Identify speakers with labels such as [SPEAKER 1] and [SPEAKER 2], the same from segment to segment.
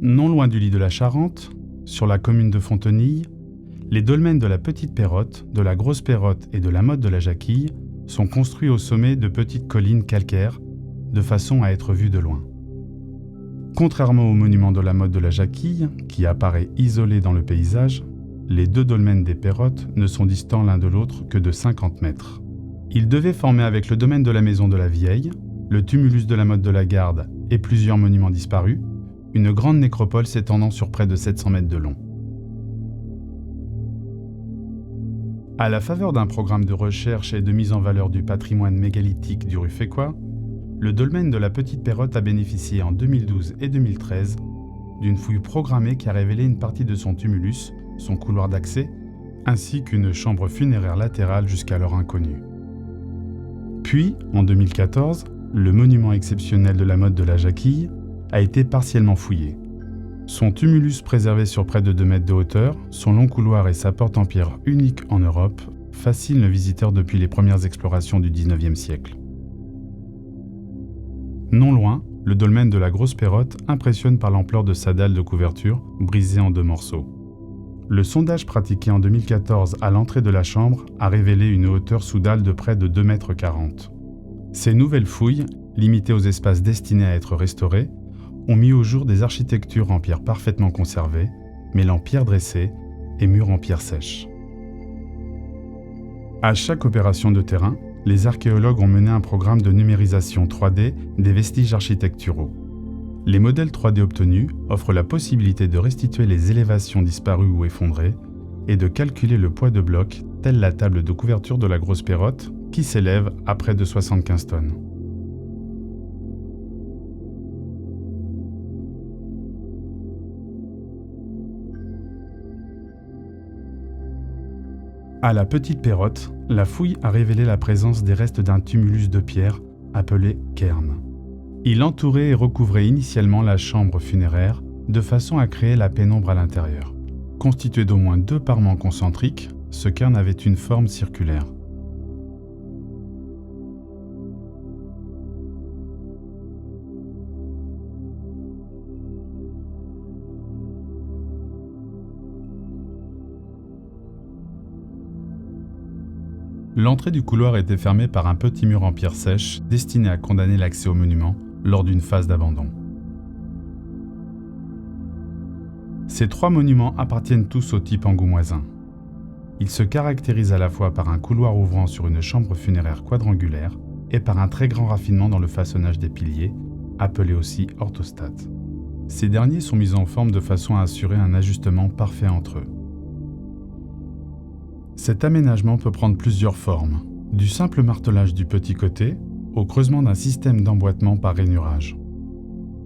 [SPEAKER 1] Non loin du lit de la Charente, sur la commune de Fontenilles, les dolmens de la Petite Pérotte, de la Grosse Pérotte et de la Motte de la Jacquille sont construits au sommet de petites collines calcaires, de façon à être vus de loin. Contrairement au monument de la Motte de la Jacquille, qui apparaît isolé dans le paysage, les deux dolmens des Pérottes ne sont distants l'un de l'autre que de 50 mètres. Ils devaient former avec le domaine de la Maison de la Vieille, le tumulus de la Motte de la Garde et plusieurs monuments disparus, une grande nécropole s'étendant sur près de 700 mètres de long. À la faveur d'un programme de recherche et de mise en valeur du patrimoine mégalithique du Ruffécois, le dolmen de la Petite Pérotte a bénéficié en 2012 et 2013 d'une fouille programmée qui a révélé une partie de son tumulus, son couloir d'accès, ainsi qu'une chambre funéraire latérale jusqu'alors inconnue. Puis, en 2014, le monument exceptionnel de la Motte de la Jacquille a été partiellement fouillé. Son tumulus préservé sur près de 2 mètres de hauteur, son long couloir et sa porte en pierre unique en Europe fascinent le visiteur depuis les premières explorations du XIXe siècle. Non loin, le dolmen de la Grosse Pérotte impressionne par l'ampleur de sa dalle de couverture, brisée en 2 morceaux. Le sondage pratiqué en 2014 à l'entrée de la chambre a révélé une hauteur sous dalle de près de 2,40 mètres. Ces nouvelles fouilles, limitées aux espaces destinés à être restaurés, ont mis au jour des architectures en pierre parfaitement conservées, mêlant pierre dressée et murs en pierre sèche. À chaque opération de terrain, les archéologues ont mené un programme de numérisation 3D des vestiges architecturaux. Les modèles 3D obtenus offrent la possibilité de restituer les élévations disparues ou effondrées et de calculer le poids de blocs, telle la table de couverture de la Grosse Pérotte, qui s'élève à près de 75 tonnes. À la Petite Pérotte, la fouille a révélé la présence des restes d'un tumulus de pierre appelé cairn. Il entourait et recouvrait initialement la chambre funéraire de façon à créer la pénombre à l'intérieur. Constitué d'au moins 2 parements concentriques, ce cairn avait une forme circulaire. L'entrée du couloir était fermée par un petit mur en pierre sèche destiné à condamner l'accès au monument lors d'une phase d'abandon. Ces 3 monuments appartiennent tous au type angoumoisin. Ils se caractérisent à la fois par un couloir ouvrant sur une chambre funéraire quadrangulaire et par un très grand raffinement dans le façonnage des piliers, appelé aussi orthostates. Ces derniers sont mis en forme de façon à assurer un ajustement parfait entre eux. Cet aménagement peut prendre plusieurs formes, du simple martelage du petit côté au creusement d'un système d'emboîtement par rainurage.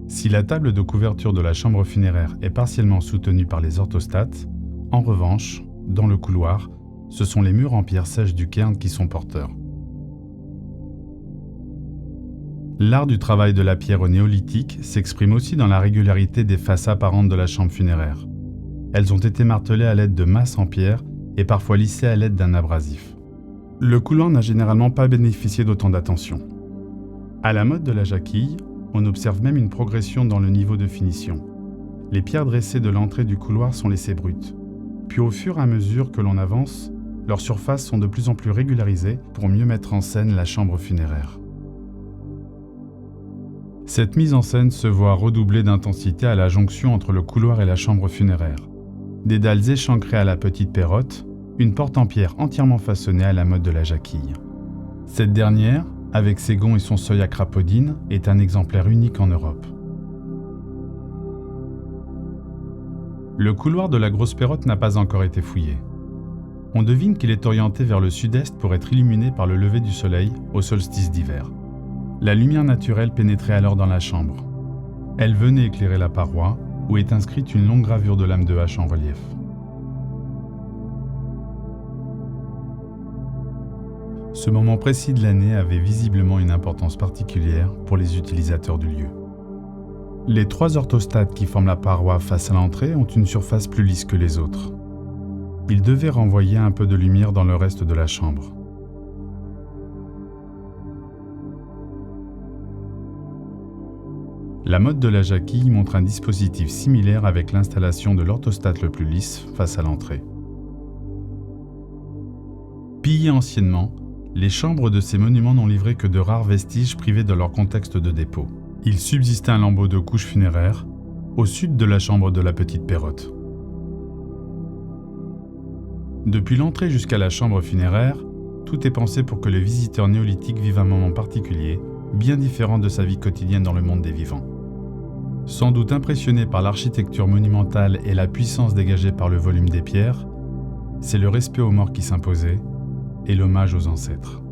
[SPEAKER 1] Si la table de couverture de la chambre funéraire est partiellement soutenue par les orthostates, en revanche, dans le couloir, ce sont les murs en pierre sèche du cairn qui sont porteurs. L'art du travail de la pierre au néolithique s'exprime aussi dans la régularité des faces apparentes de la chambre funéraire. Elles ont été martelées à l'aide de masses en pierre et parfois lissées à l'aide d'un abrasif. Le couloir n'a généralement pas bénéficié d'autant d'attention. À la Motte de la Jacquille, on observe même une progression dans le niveau de finition. Les pierres dressées de l'entrée du couloir sont laissées brutes. Puis au fur et à mesure que l'on avance, leurs surfaces sont de plus en plus régularisées pour mieux mettre en scène la chambre funéraire. Cette mise en scène se voit redoublée d'intensité à la jonction entre le couloir et la chambre funéraire. Des dalles échancrées à la Petite Pérotte, une porte en pierre entièrement façonnée à la Motte de la Jacquille. Cette dernière, avec ses gonds et son seuil à crapaudine, est un exemplaire unique en Europe. Le couloir de la Grosse Pérotte n'a pas encore été fouillé. On devine qu'il est orienté vers le sud-est pour être illuminé par le lever du soleil au solstice d'hiver. La lumière naturelle pénétrait alors dans la chambre. Elle venait éclairer la paroi, où est inscrite une longue gravure de lame de hache en relief. Ce moment précis de l'année avait visiblement une importance particulière pour les utilisateurs du lieu. Les 3 orthostates qui forment la paroi face à l'entrée ont une surface plus lisse que les autres. Ils devaient renvoyer un peu de lumière dans le reste de la chambre. La motte de la Jacquille montre un dispositif similaire avec l'installation de l'orthostate le plus lisse face à l'entrée. Pillées anciennement, les chambres de ces monuments n'ont livré que de rares vestiges privés de leur contexte de dépôt. Il subsistait un lambeau de couche funéraire au sud de la chambre de la petite Pérotte. Depuis l'entrée jusqu'à la chambre funéraire, tout est pensé pour que le visiteur néolithique vive un moment particulier, bien différent de sa vie quotidienne dans le monde des vivants. Sans doute impressionné par l'architecture monumentale et la puissance dégagée par le volume des pierres, c'est le respect aux morts qui s'imposait et l'hommage aux ancêtres.